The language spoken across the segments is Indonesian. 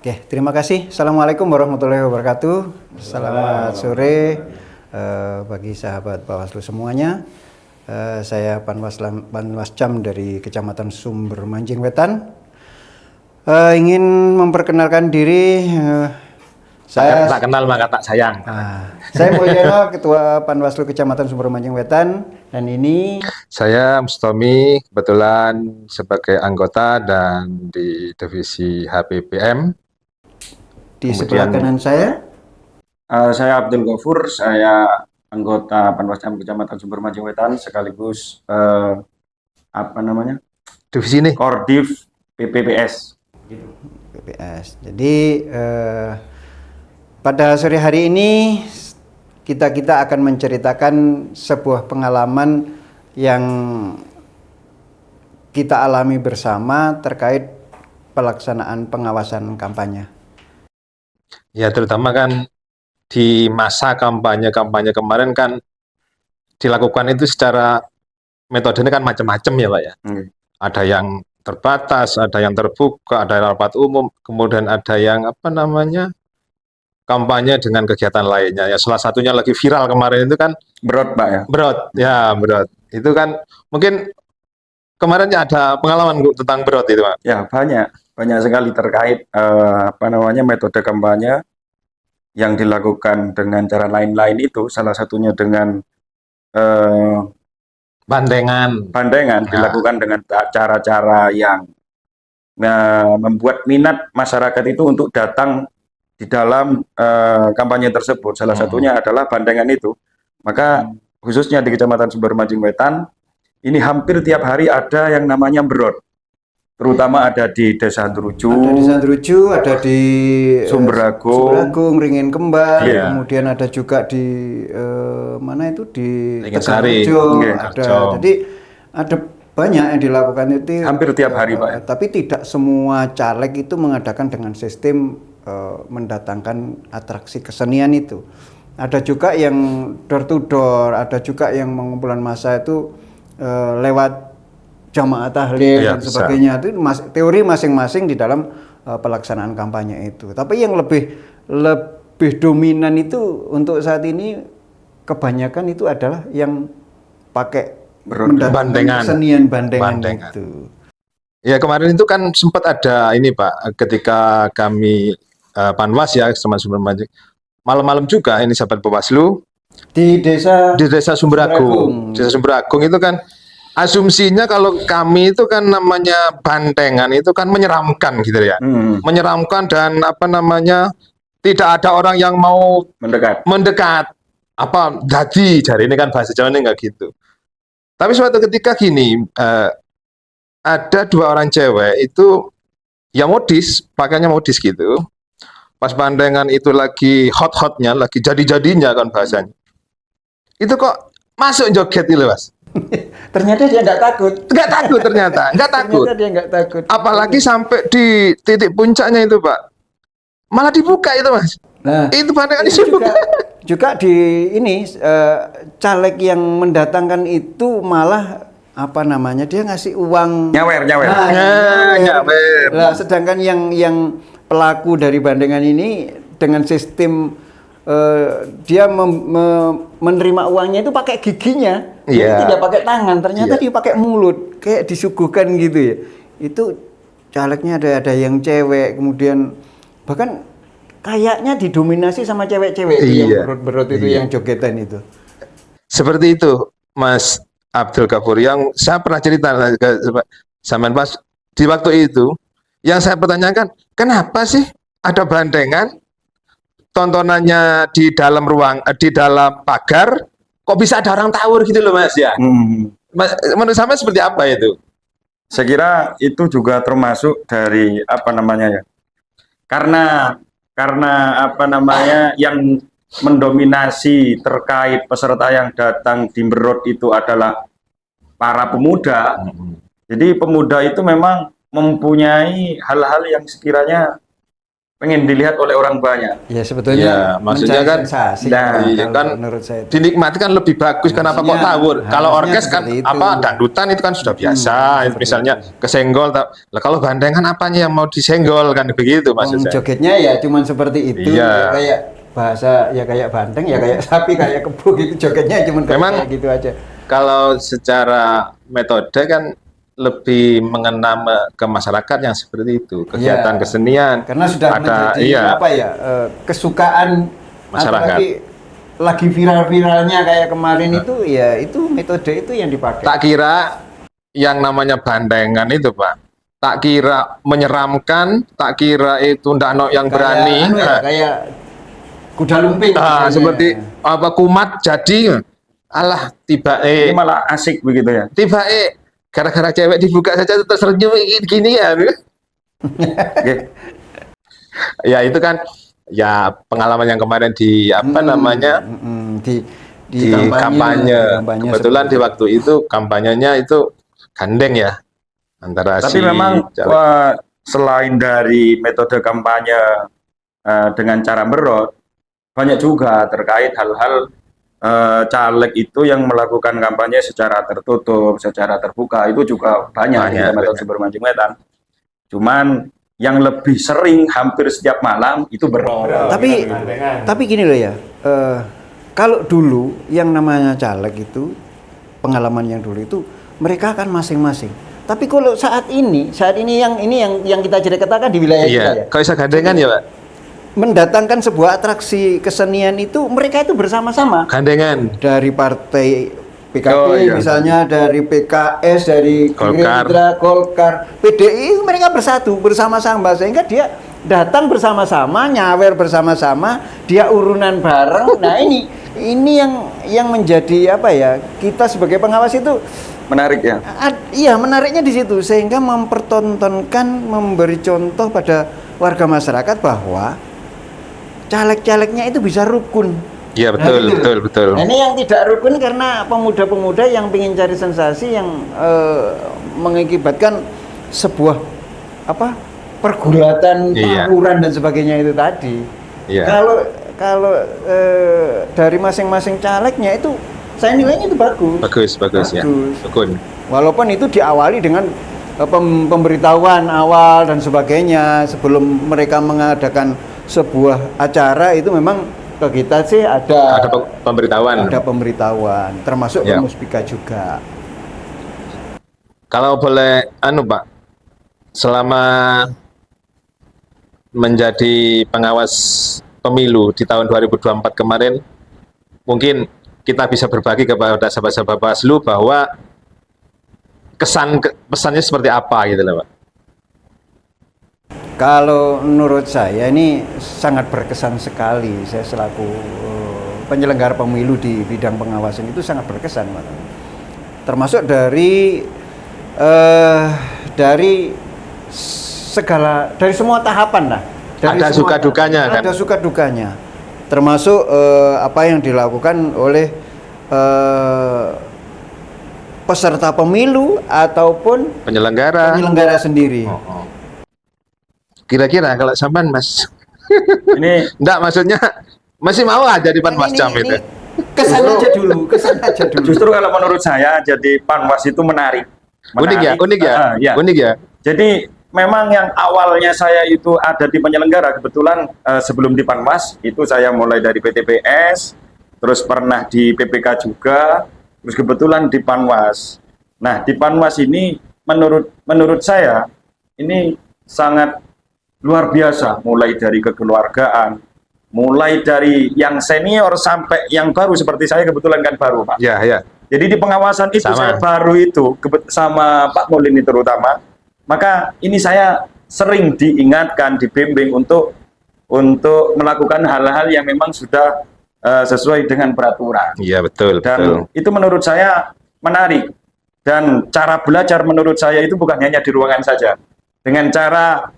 Oke, terima kasih. Assalamualaikum warahmatullahi wabarakatuh. Selamat sore bagi sahabat Bawaslu semuanya. Saya Panwascam dari Kecamatan Sumber Manjing Wetan. Ingin memperkenalkan diri. Saya tak kenal maka tak sayang. Saya Mulyono, Ketua Panwaslu Kecamatan Sumber Manjing Wetan, dan ini Saya Mustomi, kebetulan sebagai anggota dan di divisi HPPM. di sebelah kanan saya. Saya Abdul Ghafur, saya anggota Panwascam Kecamatan Sumber Manjing Wetan sekaligus Divisi ini. Kordiv PPPS. PPS. Jadi pada sore hari ini kita akan menceritakan sebuah pengalaman yang kita alami bersama terkait pelaksanaan pengawasan kampanye. Ya, terutama kan di masa kampanye kemarin kan dilakukan itu secara metodenya kan macam-macam ya Pak ya. Ada yang terbatas, ada yang terbuka, ada yang rapat umum, kemudian ada yang kampanye dengan kegiatan lainnya. Ya, salah satunya lagi viral kemarin itu kan Brod, Pak ya? Brod. Itu kan mungkin kemarin ada pengalaman tentang Brod itu Pak. Ya, banyak sekali terkait metode kampanye yang dilakukan dengan cara lain-lain itu, salah satunya dengan Bandengan. Dilakukan dengan cara-cara yang membuat minat masyarakat itu untuk datang di dalam kampanye tersebut. Salah satunya adalah bandengan itu. Maka khususnya di Kecamatan Sumber Manjing Wetan, ini hampir tiap hari ada yang namanya Brod. Terutama ada di Desa Druju, ada di Sumberagung, Ringin Kembang, Iya. kemudian ada juga di mana itu di Ringinsari, ada. Jadi ada banyak yang dilakukan itu hampir tiap hari, Pak. Tapi tidak semua caleg itu mengadakan dengan sistem mendatangkan atraksi kesenian itu. Ada juga yang door to door, ada juga yang pengumpulan massa itu lewat jamaah tahlil dan sebagainya. Itu teori masing-masing di dalam pelaksanaan kampanye itu. Tapi yang lebih dominan itu untuk saat ini kebanyakan itu adalah yang pakai Bandengan. Kesenian bandengan itu. Ya, kemarin itu kan sempat ada ini Pak, ketika kami Panwas ya, Sumber Manjing, malam-malam juga ini sahabat Bawaslu di desa Sumberagung. Desa Sumberagung itu kan asumsinya kalau kami itu kan namanya bandengan itu kan menyeramkan gitu ya. Menyeramkan dan tidak ada orang yang mau mendekat. Jadi ini kan bahasa Jawa ini enggak gitu. Tapi suatu ketika gini, ada dua orang cewek itu yang modis, pakainya modis gitu. Pas bandengan itu lagi hot-hotnya, lagi jadi-jadinya kan bahasanya. Itu kok masuk joget itu Mas. Ternyata dia nggak takut. Nggak takut ternyata. Ternyata dia nggak takut. Apalagi sampai di titik puncaknya itu Pak. Malah dibuka itu Mas. Nah, itu bandengan itu juga di ini caleg yang mendatangkan itu malah dia ngasih uang nyawer. Nyawer. Nah, sedangkan yang pelaku dari bandengan ini dengan sistem dia menerima uangnya itu pakai giginya, jadi tidak pakai tangan. Ternyata dia pakai mulut, kayak disuguhkan gitu ya. Itu calegnya ada yang cewek, kemudian bahkan kayaknya didominasi sama cewek-cewek yang berot itu, yang jogetan itu. Seperti itu, Mas Abdul Ghafur, yang saya pernah cerita ke sampean pas di waktu itu, yang saya pertanyakan, kenapa sih ada bandengan? Tontonannya di dalam di dalam pagar, kok bisa ada orang tawur gitu loh Mas ya? Menurut saya seperti apa itu? Saya kira itu juga termasuk dari karena yang mendominasi terkait peserta yang datang di Brod itu adalah para pemuda. Jadi pemuda itu memang mempunyai hal-hal yang sekiranya pengen dilihat oleh orang banyak. Ya sebetulnya Ya, maksudnya mencari kan, sensasi nah, kalau iya kan, menurut saya itu. dinikmati kan lebih bagus. Kenapa kok Harusnya- tawur? Kalau harusnya orkes kan seperti itu. apa dangdutan itu kan sudah biasa. seperti Misalnya kesenggol, lah kalau bandengan apanya yang mau disenggol kan begitu maksud Wong saya. jogetnya ya cuman seperti itu. Iya. Ya kayak bahasa ya kayak banteng ya kayak sapi kayak kebo gitu jogetnya cuman Memang- kayak gitu aja. Kalau secara metode kan lebih mengena ke masyarakat yang seperti itu, kegiatan Iya. kesenian. Karena sudah ada menjadi iya, apa ya kesukaan Masyarakat. apalagi lagi viral-viralnya kayak kemarin itu ya itu metode itu yang dipakai. tak kira yang namanya bandengan itu, Pak. Tak kira menyeramkan, tak kira itu ndak ono yang Kayak berani. anu ya, kayak kuda lumping. Nah, misalnya. seperti apa kumat jadi alah Ini malah asik begitu ya. gara-gara cewek dibuka saja tersenyum gini ya. Oke. Ya itu kan ya pengalaman yang kemarin di apa namanya di kampanye. Kebetulan di seperti waktu itu kampanyenya itu gandeng ya antara Tapi memang selain dari metode kampanye dengan cara berot, banyak juga terkait hal-hal caleg itu yang melakukan kampanye secara tertutup, secara terbuka, itu juga banyak di Kecamatan Sumbermancing Wetan. Cuman yang lebih sering hampir setiap malam itu berot. Tapi gini loh ya, kalau dulu yang namanya caleg itu pengalaman yang dulu itu mereka kan masing-masing. Tapi kalau saat ini yang kita katakan di wilayah kita ya. Kalau bisa gandengan ya, Pak. Mendatangkan sebuah atraksi kesenian itu mereka itu bersama-sama Gandengan. dari partai PKB misalnya, dari PKS, dari Gerindra, Golkar, PDI, mereka bersatu bersama-sama sehingga dia datang bersama-sama, nyawer bersama-sama, dia urunan bareng. Nah ini yang menjadi apa ya, kita sebagai pengawas itu Menarik ya. Iya, menariknya di situ sehingga mempertontonkan, memberi contoh pada warga masyarakat bahwa caleg-calegnya itu bisa rukun. Iya betul. Nah, ini yang tidak rukun karena pemuda-pemuda yang ingin cari sensasi yang mengakibatkan sebuah pergulatan, tawuran dan sebagainya itu tadi. Iya. Kalau dari masing-masing calegnya itu saya nilainya itu bagus. Bagus ya. Rukun. Walaupun itu diawali dengan pemberitahuan awal dan sebagainya sebelum mereka mengadakan sebuah acara itu memang ke kita sih ada pemberitahuan termasuk ke Muspika juga. Kalau boleh Pak, selama menjadi pengawas pemilu di tahun 2024 kemarin, mungkin kita bisa berbagi kepada sahabat-sahabat Bawaslu bahwa pesannya seperti apa gitu loh, Pak. Kalau menurut saya ini sangat berkesan sekali. Saya selaku penyelenggara pemilu di bidang pengawasan itu sangat berkesan, Pak. Termasuk dari semua tahapan lah. Ada suka dukanya kan? Ada suka dukanya. Termasuk apa yang dilakukan oleh peserta pemilu ataupun penyelenggara sendiri. Kira-kira kalau sampean Mas, ini enggak maksudnya masih mau aja di Panwascam itu. Kesan aja dulu. Justru kalau menurut saya jadi Panwas itu menarik. Unik ya. Jadi memang yang awalnya saya itu ada di penyelenggara, kebetulan sebelum di Panwas itu saya mulai dari PTPS, terus pernah di PPK juga, terus kebetulan di Panwas. Nah, di Panwas ini menurut saya ini sangat luar biasa, mulai dari kekeluargaan, mulai dari yang senior sampai yang baru seperti saya, kebetulan kan baru, Pak. Iya. Jadi di pengawasan itu saya baru itu sama Pak Molini terutama, maka ini saya sering diingatkan, dibimbing untuk melakukan hal-hal yang memang sudah sesuai dengan peraturan. Iya, betul. Dan itu menurut saya menarik. Dan cara belajar menurut saya itu bukan hanya di ruangan saja. Dengan cara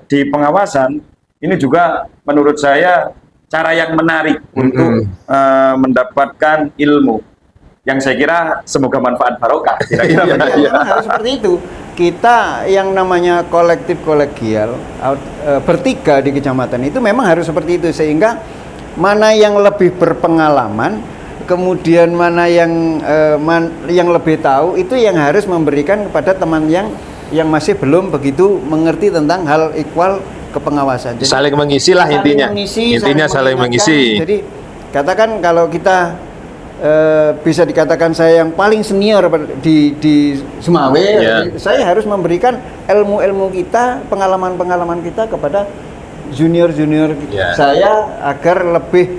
di pengawasan, ini juga menurut saya cara yang menarik untuk mendapatkan ilmu. yang saya kira semoga manfaat barokah. Kira-kira Iya, begitu. iya. Memang harus seperti itu. Kita yang namanya kolektif kolegial bertiga di kecamatan itu memang harus seperti itu, sehingga mana yang lebih berpengalaman, kemudian mana yang lebih tahu, itu yang harus memberikan kepada teman yang masih belum begitu mengerti tentang hal ikhwal kepengawasan. Jadi, Saling mengisi lah intinya. Intinya saling mengisi. Jadi katakan kalau kita bisa dikatakan saya yang paling senior di Sumawe, Ya. saya harus memberikan ilmu-ilmu kita, pengalaman-pengalaman kita kepada junior-junior Ya. saya agar lebih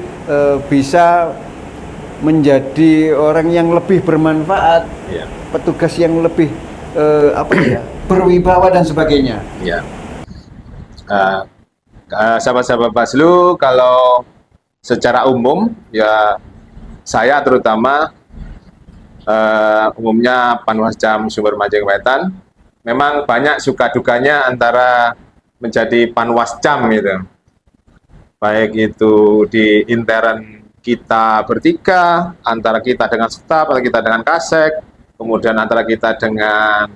bisa menjadi orang yang lebih bermanfaat, Ya. petugas yang lebih berwibawa dan sebagainya. Ya. Sahabat-sahabat Baslu, kalau secara umum ya saya terutama umumnya Panwascam Sumber Majeng Wetan memang banyak suka dukanya antara menjadi Panwascam gitu. Baik itu di intern kita bertiga, antara kita dengan staf, atau kita dengan kasek, kemudian antara kita dengan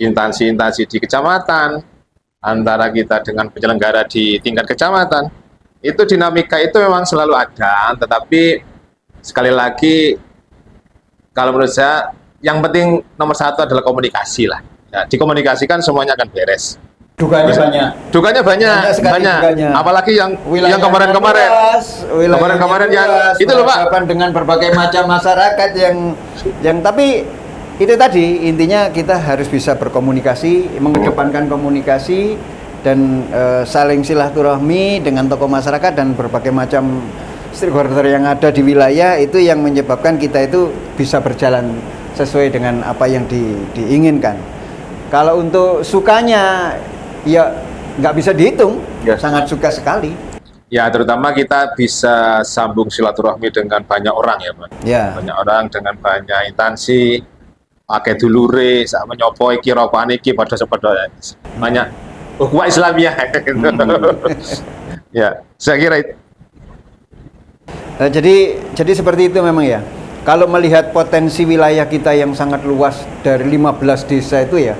instansi-instansi di kecamatan, antara kita dengan penyelenggara di tingkat kecamatan. Itu dinamika itu memang selalu ada, tetapi sekali lagi kalau menurut saya yang penting nomor satu adalah komunikasi lah. Ya, dikomunikasikan semuanya akan beres. Dukanya banyak. Dukanya banyak, sekali dukanya. apalagi yang Wilayahnya kemarin-kemarin. luas, wilayahnya Kemarin-kemarin yang luas, itu loh, Pak. berhadapan dengan berbagai macam masyarakat yang tapi itu tadi intinya kita harus bisa berkomunikasi, mengedepankan komunikasi dan saling silaturahmi dengan tokoh masyarakat dan berbagai macam stakeholder yang ada di wilayah, itu yang menyebabkan kita itu bisa berjalan sesuai dengan apa yang diinginkan. Kalau untuk sukanya ya nggak bisa dihitung, Ya. sangat suka sekali. Ya, terutama kita bisa sambung silaturahmi dengan banyak orang ya, Pak. Ya. Banyak orang dengan banyak instansi, pakai dulure, sama nyopo iki rokokan iki padha-padha. Banyak ukhuwah Islamiyah. Ya, saya kira itu. Jadi seperti itu memang ya. Kalau melihat potensi wilayah kita yang sangat luas dari 15 desa itu ya.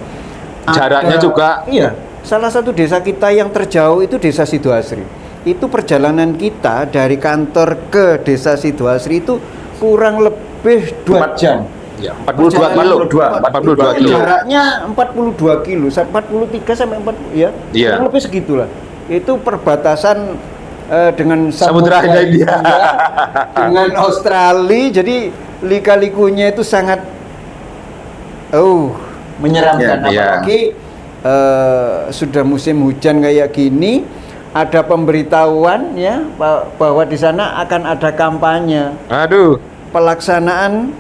Jaraknya juga. Iya. Salah satu desa kita yang terjauh itu Desa Sidoasri. Itu perjalanan kita dari kantor ke Desa Sidoasri itu kurang lebih 2 jam. Ya, 42 kilo. 42 kilo. Jaraknya 42 kilo, 43 sampai 40 ya. Iya. Kurang lebih segitulah. Itu perbatasan dengan Samudra Hindia. dengan Australia, jadi lika-likunya itu sangat menyeramkan. Ya, Apalagi sudah musim hujan kayak gini, ada pemberitahuan ya bahwa di sana akan ada kampanye Aduh, pelaksanaan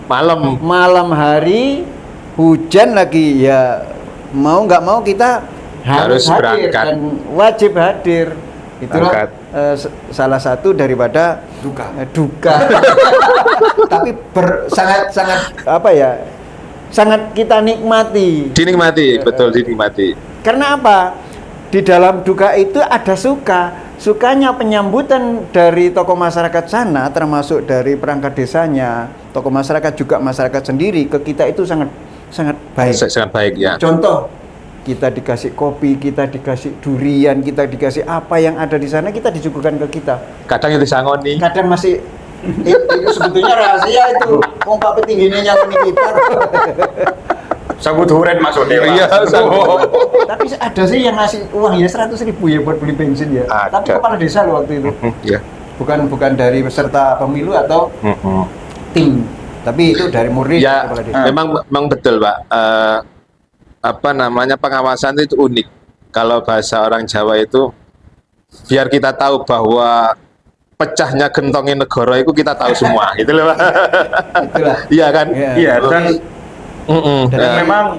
malam hari, hujan lagi ya, mau nggak mau kita harus hadir berangkat. dan wajib hadir. Itulah Berangkat. salah satu daripada duka. Tapi sangat apa ya, sangat kita nikmati. dinikmati, betul dinikmati. Karena apa? Di dalam duka itu ada suka. Sukanya penyambutan dari tokoh masyarakat sana, termasuk dari perangkat desanya, tokoh masyarakat juga masyarakat sendiri ke kita itu sangat baik. Sangat baik ya. Contoh, kita dikasih kopi, kita dikasih durian, kita dikasih apa yang ada di sana, kita disuguhkan ke kita. Kadang itu sangoni. Kadang masih itu sebetulnya rahasia itu. Wong Pak Petingginya nyaloni kita. Sabut huren maksudnya. Pak. Iya, Tapi ada sih yang ngasih uang ya 100.000 ya buat beli bensin ya. Ada. Tapi kepala desa loh waktu itu. Ya. Bukan dari peserta pemilu atau tim, tapi itu dari murni Ya, kepala desa. memang betul, Pak. Apa namanya, pengawasan itu unik. Kalau bahasa orang Jawa itu, biar kita tahu bahwa pecahnya gentongnya negara itu kita tahu semua, gitu loh, Pak. Itulah. Iya kan? Iya. Iya, dan Dan memang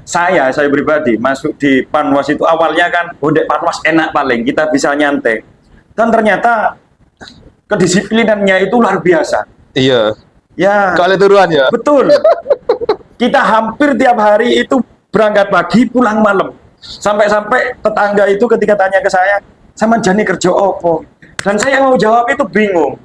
saya berpribadi masuk di Panwas itu awalnya kan, dek Panwas enak paling, kita bisa nyantai. Dan ternyata kedisiplinannya itu luar biasa. Iya. Ya, Kalau turuan ya. betul. Kita hampir tiap hari itu berangkat pagi, pulang malam. Sampai-sampai tetangga itu ketika tanya ke saya, sama Jani kerja opo? Dan saya mau jawab itu bingung.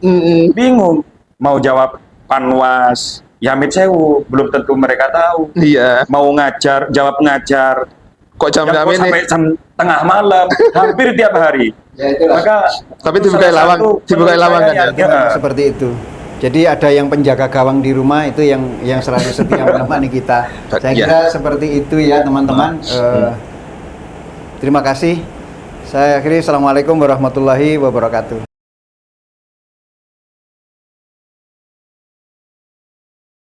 Bingung. Mau jawab Panwas, ya amit sewu, belum tentu mereka tahu. Iya. Mau ngajar, jawab ngajar, Kok jam-jam ini? sampai jam tengah malam, hampir tiap hari. Ya, itulah. Maka Tapi itu dibukai salah lawang, satu dibukai menurut lawangan saya ya? Seperti itu. Jadi ada yang penjaga gawang di rumah itu yang selalu setia menemani kita. Saya Ya. kira seperti itu ya teman-teman. Terima kasih. Saya akhiri. Assalamualaikum warahmatullahi wabarakatuh.